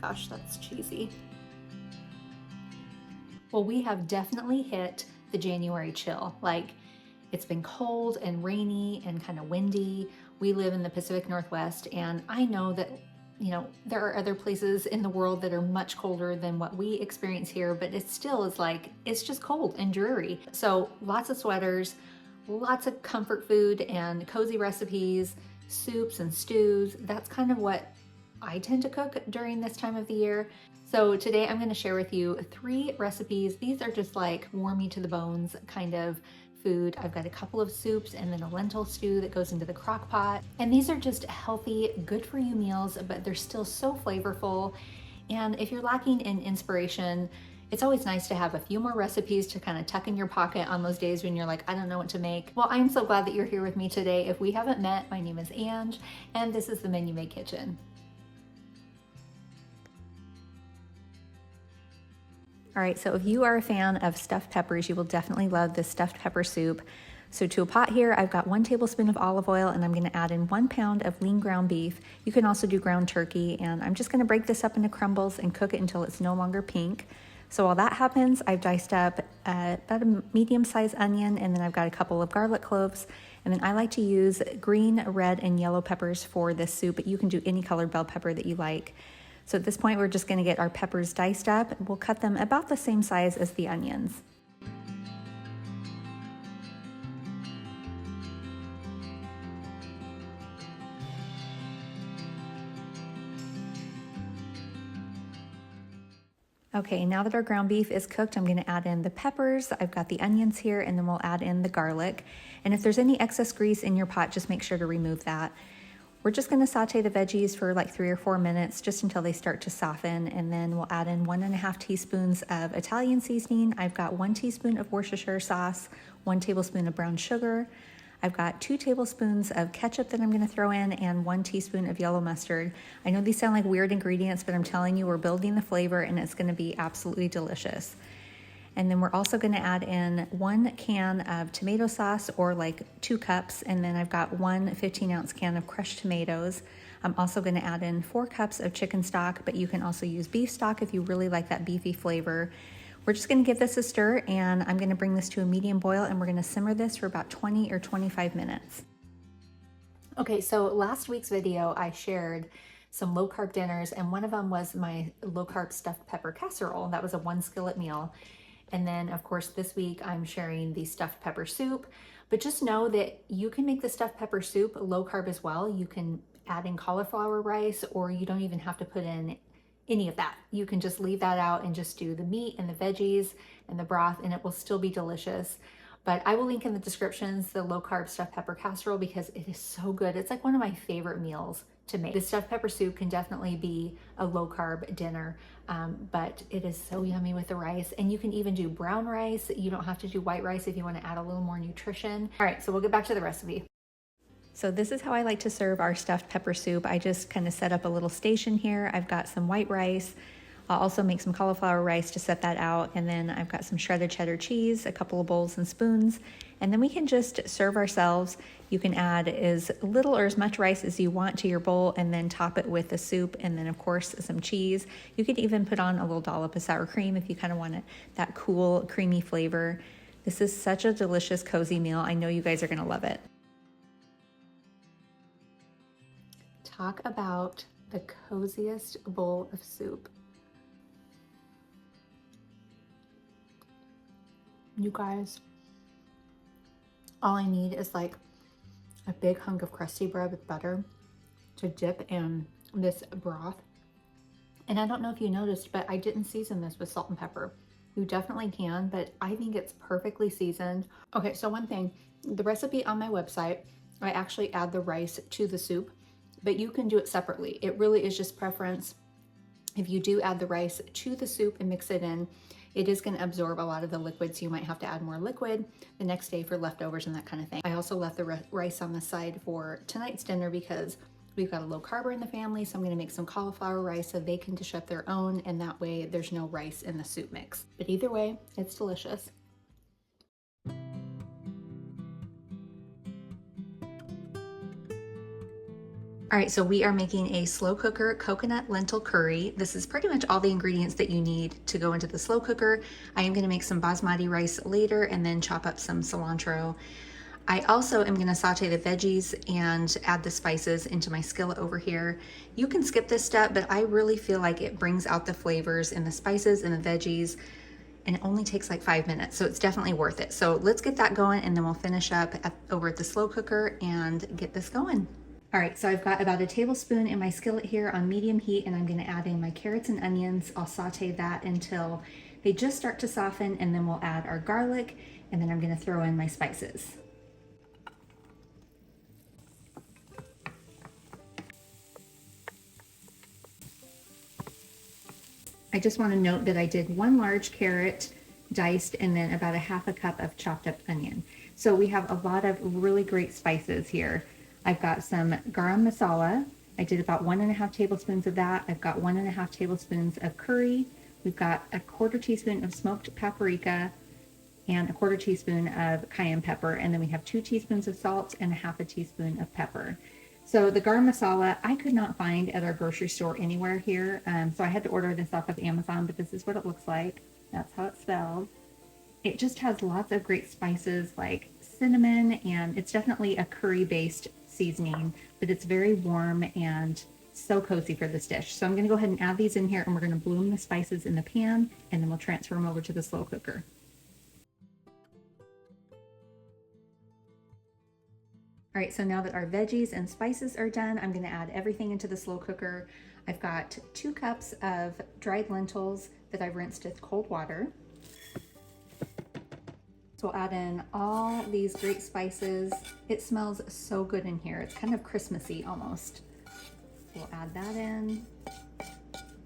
gosh, that's cheesy. Well, we have definitely hit the January chill. Like, it's been cold and rainy and kind of windy. We live in the Pacific Northwest, and I know that, you know, there are other places in the world that are much colder than what we experience here, but it still is like, it's just cold and dreary. So lots of sweaters, lots of comfort food and cozy recipes, soups and stews. That's kind of what I tend to cook during this time of the year. So today I'm going to share with you 3 recipes. These are just like warm me to the bones kind of food. I've got a couple of soups and then a lentil stew that goes into the crock pot. And these are just healthy, good for you meals, but they're still so flavorful. And if you're lacking in inspiration, it's always nice to have a few more recipes to kind of tuck in your pocket on those days when you're like, I don't know what to make. Well, I'm so glad that you're here with me today. If we haven't met, my name is Ange, and this is the Menu Made Kitchen. All right, so if you are a fan of stuffed peppers, you will definitely love this stuffed pepper soup. So to a pot here, I've got 1 tablespoon of olive oil, and I'm gonna add in 1 pound of lean ground beef. You can also do ground turkey, and I'm just gonna break this up into crumbles and cook it until it's no longer pink. So while that happens, I've diced up about a medium-sized onion, and then I've got a couple of garlic cloves. And then I like to use green, red, and yellow peppers for this soup, but you can do any colored bell pepper that you like. So at this point, we're just gonna get our peppers diced up. We'll cut them about the same size as the onions. Okay, now that our ground beef is cooked, I'm gonna add in the peppers. I've got the onions here, and then we'll add in the garlic. And if there's any excess grease in your pot, just make sure to remove that. We're just gonna saute the veggies for like 3 or 4 minutes, just until they start to soften, and then we'll add in 1½ teaspoons of Italian seasoning. I've got 1 teaspoon of Worcestershire sauce, 1 tablespoon of brown sugar. I've got 2 tablespoons of ketchup that I'm gonna throw in, and 1 teaspoon of yellow mustard. I know these sound like weird ingredients, but I'm telling you, we're building the flavor and it's gonna be absolutely delicious. And then we're also gonna add in 1 can of tomato sauce, or like 2 cups. And then I've got 1 15-ounce can of crushed tomatoes. I'm also gonna add in 4 cups of chicken stock, but you can also use beef stock if you really like that beefy flavor. We're just gonna give this a stir, and I'm gonna bring this to a medium boil, and we're gonna simmer this for about 20 or 25 minutes. Okay, so last week's video, I shared some low carb dinners, and one of them was my low carb stuffed pepper casserole. That was a 1 skillet meal. And then of course this week I'm sharing the stuffed pepper soup, but just know that you can make the stuffed pepper soup low carb as well. You can add in cauliflower rice, or you don't even have to put in any of that. You can just leave that out and just do the meat and the veggies and the broth, and it will still be delicious. But I will link in the descriptions the low carb stuffed pepper casserole because it is so good. It's like one of my favorite meals to make. The stuffed pepper soup can definitely be a low carb dinner, but it is so yummy with the rice. And you can even do brown rice. You don't have to do white rice if you want to add a little more nutrition. All right, so we'll get back to the recipe. So this is how I like to serve our stuffed pepper soup. I just kind of set up a little station here. I've got some white rice. I'll also make some cauliflower rice to set that out. And then I've got some shredded cheddar cheese, a couple of bowls and spoons. And then we can just serve ourselves. You can add as little or as much rice as you want to your bowl, and then top it with the soup, and then of course some cheese. You could even put on a little dollop of sour cream if you kind of want it, that cool, creamy flavor. This is such a delicious, cozy meal. I know you guys are gonna love it. Talk about the coziest bowl of soup. You guys, all I need is like a big hunk of crusty bread with butter to dip in this broth. And I don't know if you noticed, but I didn't season this with salt and pepper. You definitely can, but I think it's perfectly seasoned. Okay, so one thing, the recipe on my website, I actually add the rice to the soup, but you can do it separately. It really is just preference. If you do add the rice to the soup and mix it in, it is going to absorb a lot of the liquid, so you might have to add more liquid the next day for leftovers and that kind of thing. I also left the rice on the side for tonight's dinner because we've got a low carber in the family, so I'm going to make some cauliflower rice so they can dish up their own, and that way there's no rice in the soup mix. But either way, it's delicious. All right, so we are making a slow cooker coconut lentil curry. This is pretty much all the ingredients that you need to go into the slow cooker. I am gonna make some basmati rice later and then chop up some cilantro. I also am gonna saute the veggies and add the spices into my skillet over here. You can skip this step, but I really feel like it brings out the flavors in the spices and the veggies, and it only takes like 5 minutes, so it's definitely worth it. So let's get that going and then we'll finish up over at the slow cooker and get this going. All right, so I've got about a tablespoon in my skillet here on medium heat, and I'm gonna add in my carrots and onions. I'll saute that until they just start to soften, and then we'll add our garlic, and then I'm gonna throw in my spices. I just wanna note that I did 1 large carrot diced and then about a half a cup of chopped up onion. So we have a lot of really great spices here. I've got some garam masala. I did about 1.5 tablespoons of that. I've got 1.5 tablespoons of curry. We've got a 1/4 teaspoon of smoked paprika and a 1/4 teaspoon of cayenne pepper. And then we have 2 teaspoons of salt and 1/2 teaspoon of pepper. So the garam masala, I could not find at our grocery store anywhere here. So I had to order this off of Amazon, but this is what it looks like. That's how it's spelled. It just has lots of great spices like cinnamon, and it's definitely a curry-based seasoning, but it's very warm and so cozy for this dish. So I'm gonna go ahead and add these in here, and we're gonna bloom the spices in the pan, and then we'll transfer them over to the slow cooker. All right, so now that our veggies and spices are done, I'm gonna add everything into the slow cooker. I've got 2 cups of dried lentils that I've rinsed with cold water. So we'll add in all these great spices. It smells so good in here. It's kind of Christmassy almost. We'll add that in.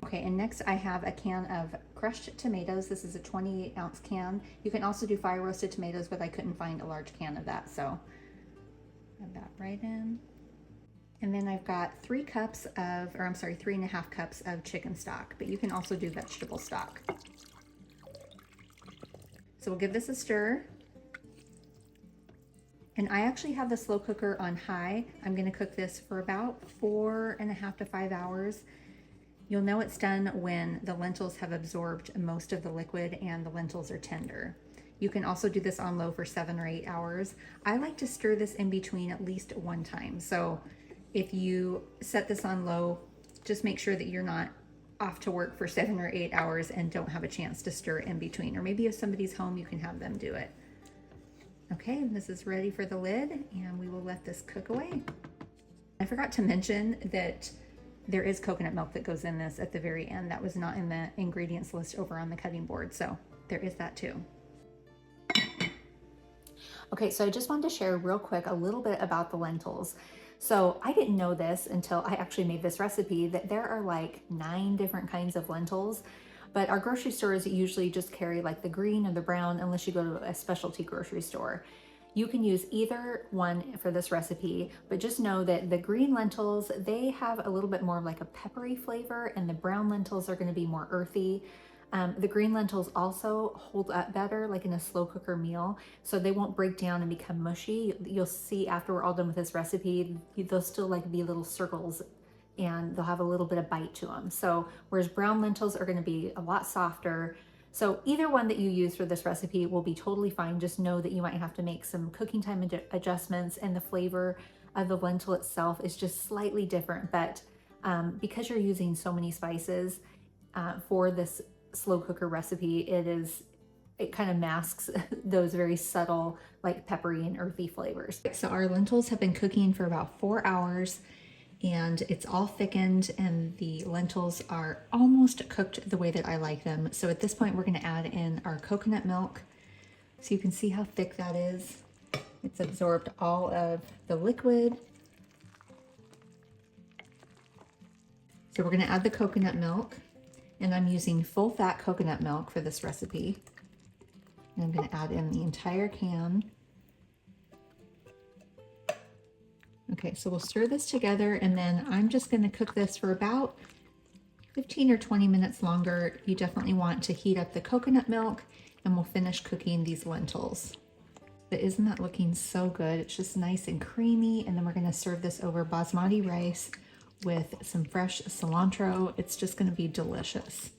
Okay, and next I have a can of crushed tomatoes. This is a 28-ounce can. You can also do fire roasted tomatoes, but I couldn't find a large can of that, so add that right in. And then I've got 3.5 cups of chicken stock, but you can also do vegetable stock. So we'll give this a stir. And I actually have the slow cooker on high. I'm gonna cook this for about 4.5 to 5 hours. You'll know it's done when the lentils have absorbed most of the liquid and the lentils are tender. You can also do this on low for 7 or 8 hours. I like to stir this in between at least 1 time. So if you set this on low, just make sure that you're not off to work for 7 or 8 hours and don't have a chance to stir in between. Or maybe if somebody's home, you can have them do it. Okay, this is ready for the lid, and we will let this cook away. I forgot to mention that there is coconut milk that goes in this at the very end. That was not in the ingredients list over on the cutting board, so there is that too. Okay, so I just wanted to share real quick a little bit about the lentils. So I didn't know this until I actually made this recipe, that there are like 9 different kinds of lentils, but our grocery stores usually just carry like the green or the brown unless you go to a specialty grocery store. You can use either one for this recipe, but just know that the green lentils, they have a little bit more of like a peppery flavor, and the brown lentils are gonna be more earthy. The green lentils also hold up better, like in a slow cooker meal, so they won't break down and become mushy. You'll see after we're all done with this recipe, they'll still like be little circles, and they'll have a little bit of bite to them. So whereas brown lentils are gonna be a lot softer. So either one that you use for this recipe will be totally fine. Just know that you might have to make some cooking time adjustments, and the flavor of the lentil itself is just slightly different. But because you're using so many spices for this slow cooker recipe, it kind of masks those very subtle, like peppery and earthy flavors. So our lentils have been cooking for about 4 hours, and it's all thickened, and the lentils are almost cooked the way that I like them. So at this point, we're gonna add in our coconut milk. So you can see how thick that is. It's absorbed all of the liquid. So we're gonna add the coconut milk, and I'm using full fat coconut milk for this recipe. And I'm gonna add in the entire can. Okay, so we'll stir this together, and then I'm just gonna cook this for about 15 or 20 minutes longer. You definitely want to heat up the coconut milk, and we'll finish cooking these lentils. But isn't that looking so good? It's just nice and creamy. And then we're gonna serve this over basmati rice with some fresh cilantro. It's just gonna be delicious.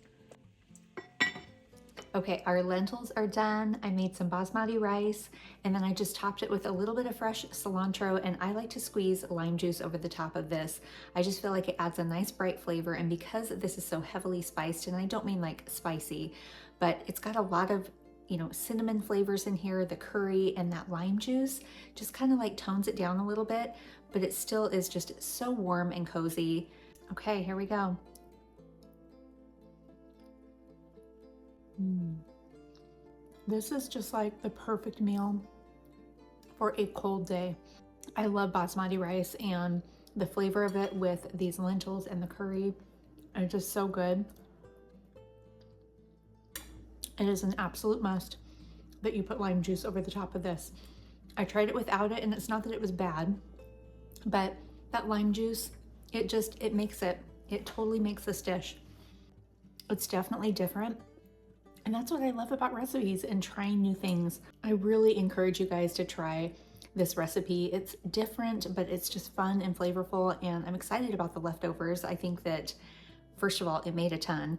Okay, our lentils are done. I made some basmati rice and then I just topped it with a little bit of fresh cilantro, and I like to squeeze lime juice over the top of this. I just feel like it adds a nice bright flavor, and because this is so heavily spiced, and I don't mean like spicy, but it's got a lot of, you know, cinnamon flavors in here, the curry and that lime juice just kind of like tones it down a little bit, but it still is just so warm and cozy. Okay, here we go. This is just like the perfect meal for a cold day. I love basmati rice, and the flavor of it with these lentils and the curry are just so good. It is an absolute must that you put lime juice over the top of this. I tried it without it, and it's not that it was bad, but that lime juice, it totally makes this dish. It's definitely different. And that's what I love about recipes and trying new things. I really encourage you guys to try this recipe. It's different, but it's just fun and flavorful, and I'm excited about the leftovers. I think that, first of all, it made a ton,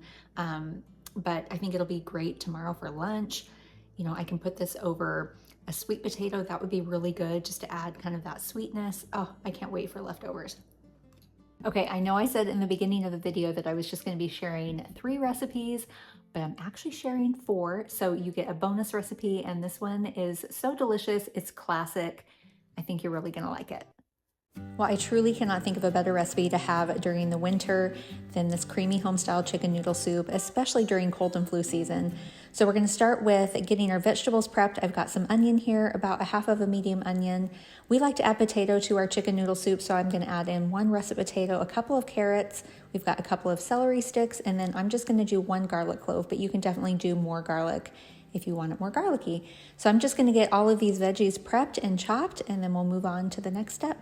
but I think it'll be great tomorrow for lunch. You know, I can put this over a sweet potato. That would be really good just to add kind of that sweetness. Oh, I can't wait for leftovers. Okay, I know I said in the beginning of the video that I was just going to be sharing 3 recipes, but I'm actually sharing 4. So you get a bonus recipe, and this one is so delicious. It's classic. I think you're really going to like it. Well, I truly cannot think of a better recipe to have during the winter than this creamy homestyle chicken noodle soup, especially during cold and flu season. So we're going to start with getting our vegetables prepped. I've got some onion here, about a half of a medium onion. We like to add potato to our chicken noodle soup, so I'm going to add in 1 russet potato, a couple of carrots. We've got a couple of celery sticks, and then I'm just going to do 1 garlic clove, but you can definitely do more garlic if you want it more garlicky. So I'm just going to get all of these veggies prepped and chopped, and then we'll move on to the next step.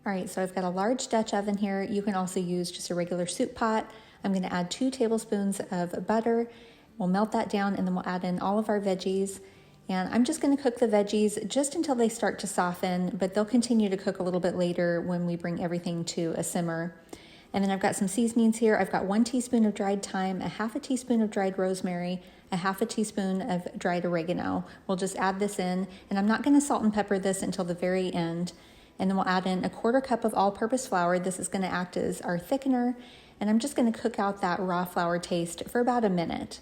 All right, so I've got a large Dutch oven here. You can also use just a regular soup pot. I'm going to add 2 tablespoons of butter. We'll melt that down, and then we'll add in all of our veggies. And I'm just going to cook the veggies just until they start to soften, but they'll continue to cook a little bit later when we bring everything to a simmer. And then I've got some seasonings here. I've got 1 teaspoon of dried thyme, a half a teaspoon of dried rosemary, a half a teaspoon of dried oregano. We'll just add this in, and I'm not going to salt and pepper this until the very end. And then we'll add in a 1/4 cup of all-purpose flour. This is going to act as our thickener, and I'm just going to cook out that raw flour taste for about a minute.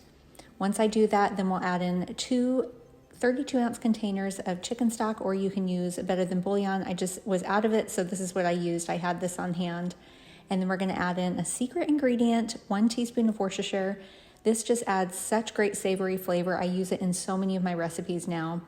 Once I do that, then we'll add in 2 32-ounce containers of chicken stock, or you can use Better Than Bouillon. I just was out of it, so this is what I used. I had this on hand. And then we're going to add in a secret ingredient, 1 teaspoon of Worcestershire. This just adds such great savory flavor. I use it in so many of my recipes now.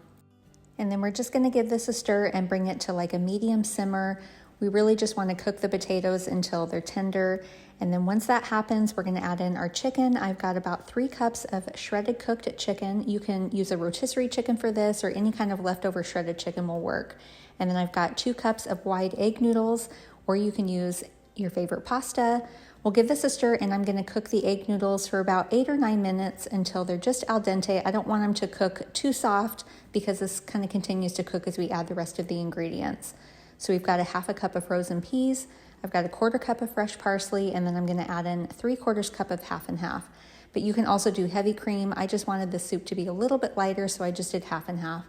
And then we're just going to give this a stir and bring it to like a medium simmer. We really just want to cook the potatoes until they're tender. And then once that happens, we're going to add in our chicken. I've got about 3 cups of shredded cooked chicken. You can use a rotisserie chicken for this, or any kind of leftover shredded chicken will work. And then I've got 2 cups of wide egg noodles, or you can use your favorite pasta. We'll give this a stir, and I'm going to cook the egg noodles for about 8 or 9 minutes until they're just al dente. I don't want them to cook too soft because this kind of continues to cook as we add the rest of the ingredients. So we've got a half a cup of frozen peas. I've got a 1/4 cup of fresh parsley, and then I'm going to add in 3/4 cup of half and half. But you can also do heavy cream. I just wanted the soup to be a little bit lighter, so I just did half and half.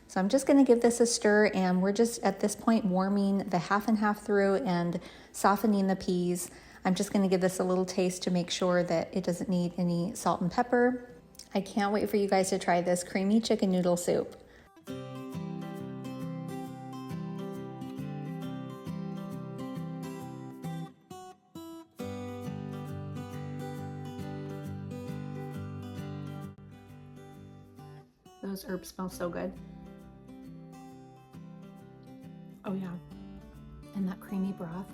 So I'm just going to give this a stir, and we're just at this point warming the half and half through and softening the peas. I'm just going to give this a little taste to make sure that it doesn't need any salt and pepper. I can't wait for you guys to try this creamy chicken noodle soup. Those herbs smell so good. Oh yeah, and that creamy broth.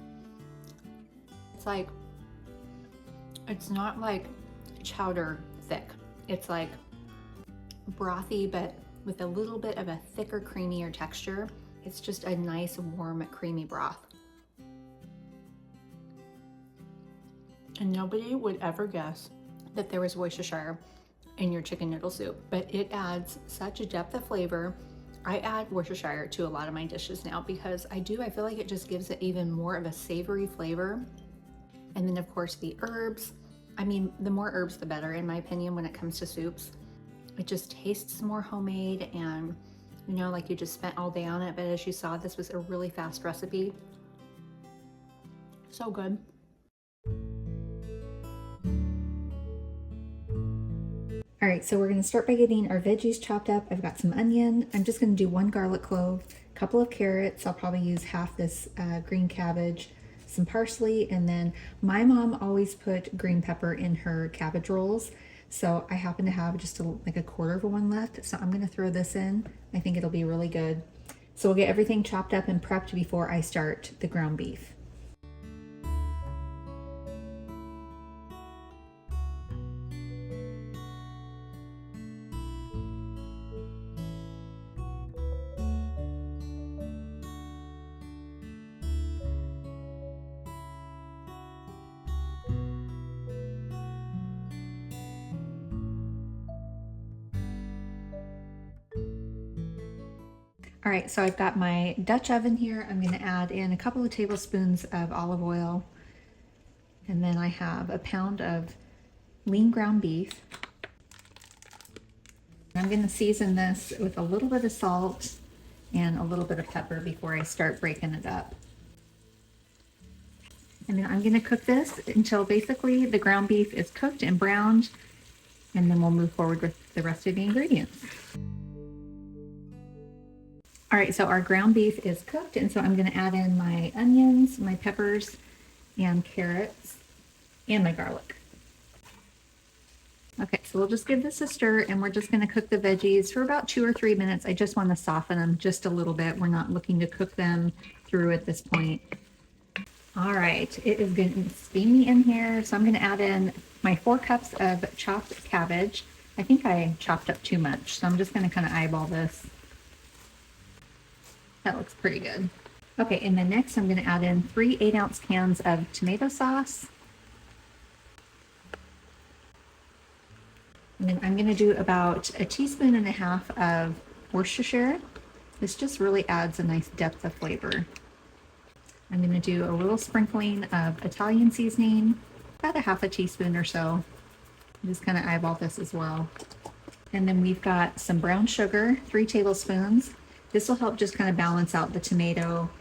It's not like chowder thick. It's like brothy, but with a little bit of a thicker, creamier texture. It's just a nice, warm, creamy broth. And nobody would ever guess that there was Worcestershire in your chicken noodle soup, but it adds such a depth of flavor. I add Worcestershire to a lot of my dishes now because I feel like it just gives it even more of a savory flavor. And then of course the herbs. I mean, the more herbs, the better, in my opinion, when it comes to soups. It just tastes more homemade and, you know, like you just spent all day on it. But as you saw, this was a really fast recipe. So good. All right, so we're gonna start by getting our veggies chopped up. I've got some onion. I'm just gonna do 1 garlic clove, a couple of carrots. I'll probably use half this green cabbage, some parsley, and then my mom always put green pepper in her cabbage rolls. So I happen to have just like a quarter of one left. So I'm gonna throw this in. I think it'll be really good. So we'll get everything chopped up and prepped before I start the ground beef. All right, so I've got my Dutch oven here. I'm gonna add in a couple of tablespoons of olive oil. And then I have a pound of lean ground beef. I'm gonna season this with a little bit of salt and a little bit of pepper before I start breaking it up. And then I'm gonna cook this until basically the ground beef is cooked and browned, and then we'll move forward with the rest of the ingredients. All right, so our ground beef is cooked, and so I'm gonna add in my onions, my peppers, and carrots, and my garlic. Okay, so we'll just give this a stir, and we're just gonna cook the veggies for about 2 or 3 minutes. I just wanna soften them just a little bit. We're not looking to cook them through at this point. All right, it is getting steamy in here, so I'm gonna add in my 4 cups of chopped cabbage. I think I chopped up too much, so I'm just gonna kind of eyeball this. That looks pretty good. Okay, and then next I'm going to add in 3 8-ounce cans of tomato sauce. And then I'm going to do about 1.5 teaspoons of Worcestershire. This just really adds a nice depth of flavor. I'm going to do a little sprinkling of Italian seasoning, about 1/2 teaspoon or so. Just kind of eyeball this as well. And then we've got some brown sugar, 3 tablespoons. This will help just kind of balance out the tomato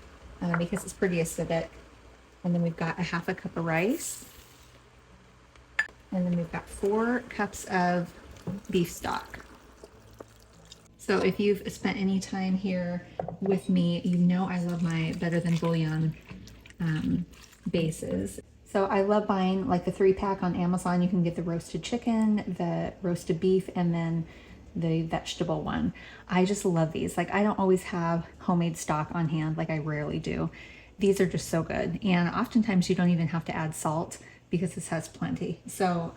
because it's pretty acidic. And then we've got 1/2 cup of rice. And then we've got 4 cups of beef stock. So if you've spent any time here with me, you know I love my Better Than Bouillon bases. So I love buying like the 3-pack on Amazon. You can get the roasted chicken, the roasted beef, and then the vegetable one. I just love these. Like, I don't always have homemade stock on hand, like I rarely do. These are just so good. And oftentimes you don't even have to add salt because this has plenty. So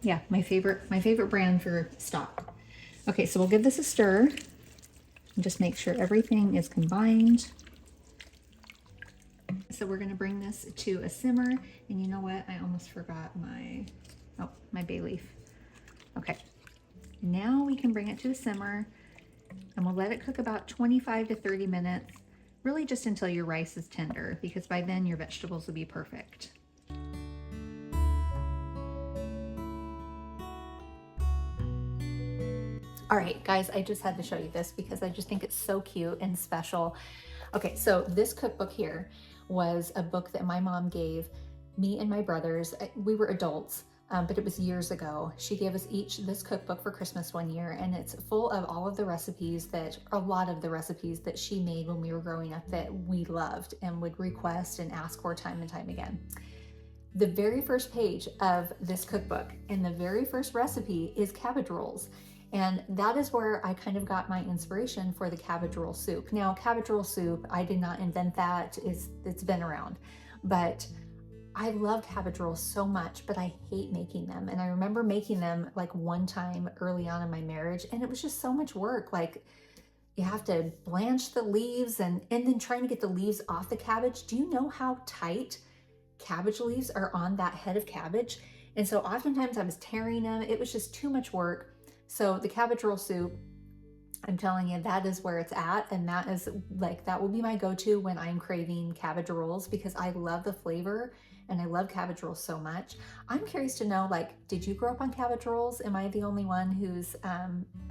yeah, my favorite brand for stock. Okay, so we'll give this a stir and just make sure everything is combined. So we're gonna bring this to a simmer. And you know what? I almost forgot my bay leaf. Okay. Now we can bring it to a simmer, and we'll let it cook about 25 to 30 minutes, really just until your rice is tender, because by then your vegetables will be perfect. All right, guys, I just had to show you this because I just think it's so cute and special. Okay, so this cookbook here was a book that my mom gave me and my brothers. We were adults. But it was years ago. She gave us each this cookbook for Christmas one year, and it's full of all of the recipes a lot of the recipes that she made when we were growing up that we loved and would request and ask for time and time again. The very first page of this cookbook and the very first recipe is cabbage rolls. And that is where I kind of got my inspiration for the cabbage roll soup. Now, cabbage roll soup, I did not invent that. It's been around. But I love cabbage rolls so much, but I hate making them. And I remember making them like one time early on in my marriage, and it was just so much work. Like, you have to blanch the leaves and then trying to get the leaves off the cabbage. Do you know how tight cabbage leaves are on that head of cabbage? And so oftentimes I was tearing them. It was just too much work. So the cabbage roll soup, I'm telling you, that is where it's at. And that is like, that will be my go-to when I'm craving cabbage rolls, because I love the flavor and I love cabbage rolls so much. I'm curious to know, like, did you grow up on cabbage rolls? Am I the only one who's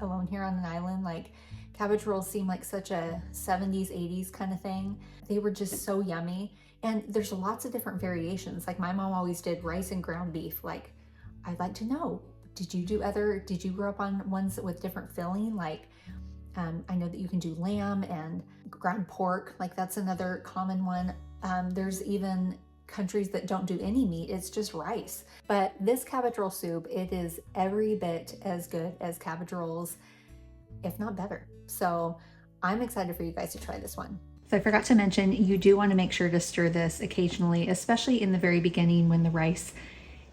alone here on an island? Like, cabbage rolls seem like such a 70s, 80s kind of thing. They were just so yummy. And there's lots of different variations. Like, my mom always did rice and ground beef. Like, I'd like to know, did you grow up on ones with different filling? Like, I know that you can do lamb and ground pork. Like, that's another common one. There's even countries that don't do any meat. It's just rice. But this cabbage roll soup, it is every bit as good as cabbage rolls, if not better. So I'm excited for you guys to try this one. So I forgot to mention, you do want to make sure to stir this occasionally, especially in the very beginning when the rice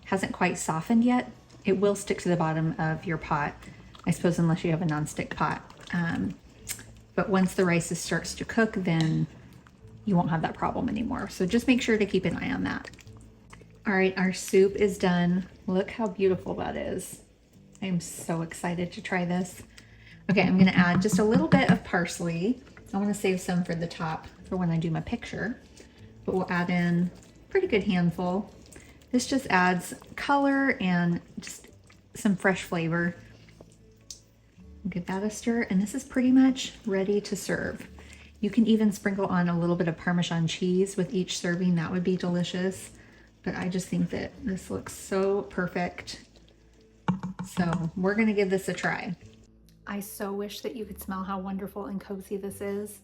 hasn't quite softened yet. It will stick to the bottom of your pot, I suppose, unless you have a nonstick pot. But once the rice starts to cook, then you won't have that problem anymore. So just make sure to keep an eye on that. All right, our soup is done. Look how beautiful that is. I am so excited to try this. Okay, I'm gonna add just a little bit of parsley. I wanna save some for the top for when I do my picture, but we'll add in a pretty good handful. This just adds color and just some fresh flavor. Give that a stir, and this is pretty much ready to serve. You can even sprinkle on a little bit of Parmesan cheese with each serving. That would be delicious, but I just think that this looks so perfect. So we're gonna give this a try. I so wish that you could smell how wonderful and cozy this is.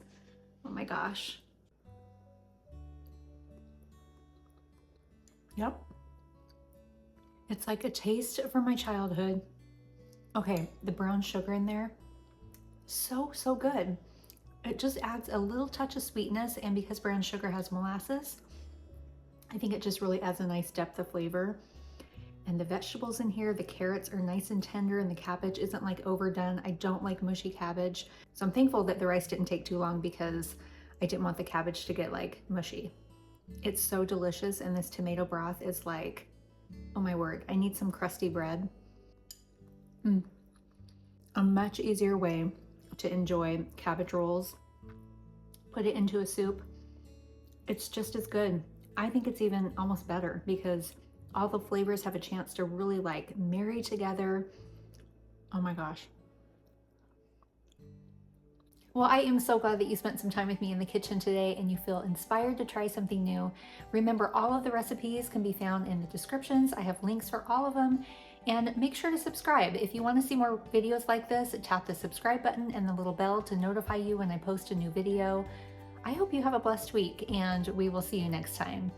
Oh my gosh. Yep. It's like a taste from my childhood. Okay, the brown sugar in there, so good. It just adds a little touch of sweetness, and because brown sugar has molasses, I think it just really adds a nice depth of flavor. And the vegetables in here, the carrots are nice and tender, and the cabbage isn't like overdone. I don't like mushy cabbage. So I'm thankful that the rice didn't take too long, because I didn't want the cabbage to get like mushy. It's so delicious, and this tomato broth is like, oh my word, I need some crusty bread. A much easier way to enjoy cabbage rolls. Put it into a soup. It's just as good. I think it's even almost better, because all the flavors have a chance to really like marry together. Oh my gosh. Well, I am so glad that you spent some time with me in the kitchen today and you feel inspired to try something new. Remember, all of the recipes can be found in the descriptions. I have links for all of them. And make sure to subscribe. If you want to see more videos like this, tap the subscribe button and the little bell to notify you when I post a new video. I hope you have a blessed week, and we will see you next time.